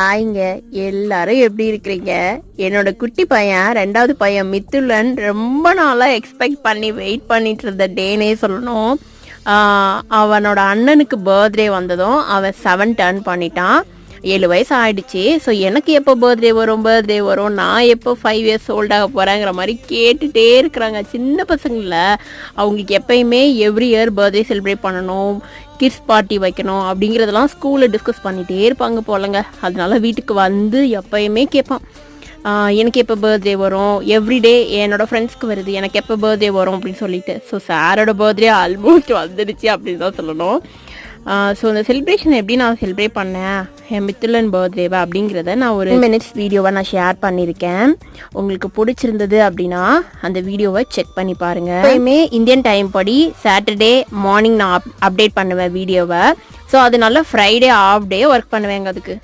ஆயிங்க எல்லாரும் எப்படி இருக்கிறீங்க? என்னோட குட்டி பையன் 2வது பையன் மித்துலன் ரொம்ப நாளா எக்ஸ்பெக்ட் பண்ணி வெயிட் பண்ணிட்டு இருந்த டேனே சொல்லணும். அவனோட அண்ணனுக்கு பர்த்டே வந்ததும் அவன் 7 டர்ன் பண்ணிட்டான். 7 வயசு ஆயிடுச்சு. ஸோ எனக்கு எப்போ பர்த்டே வரும், நான் எப்போ 5 இயர்ஸ் ஓல்டாக போகிறேங்கிற மாதிரி கேட்டுகிட்டே இருக்கிறாங்க. சின்ன பசங்களில் அவங்களுக்கு எப்பயுமே எவ்ரி இயர் பர்த்டே செலிப்ரேட் பண்ணணும், கிட்ஸ் பார்ட்டி வைக்கணும் அப்படிங்கிறதெல்லாம் ஸ்கூலில் டிஸ்கஸ் பண்ணிகிட்டே இருப்பாங்க போலங்க. அதனால வீட்டுக்கு வந்து எப்பயுமே கேட்பான், எனக்கு எப்போ பர்த்டே வரும், எவ்ரிடே என்னோடய ஃப்ரெண்ட்ஸ்க்கு வருது, எனக்கு எப்போ பர்த்டே வரும் அப்படின்னு சொல்லிட்டு. ஸோ சாரோட பர்த்டே ஆல்மோஸ்ட் வந்துடுச்சு அப்படின்னு தான் சொல்லணும். ஸோ இந்த செலிப்ரேஷன் எப்படி நான் செலிப்ரேட் பண்ணேன், என் மித்துலன் பர்த்டேவா அப்படிங்கிறத நான் ஒரு மினிட்ஸ் வீடியோவை நான் ஷேர் பண்ணியிருக்கேன். உங்களுக்கு பிடிச்சிருந்தது அப்படின்னா அந்த வீடியோவை செக் பண்ணி பாருங்கள். எப்பயுமே இந்தியன் டைம் படி சாட்டர்டே மார்னிங் நான் அப்டேட் பண்ணுவேன் வீடியோவை. ஸோ அதனால ஃப்ரைடே ஆஃப் டே ஒர்க் பண்ணுவேங்க அதுக்கு.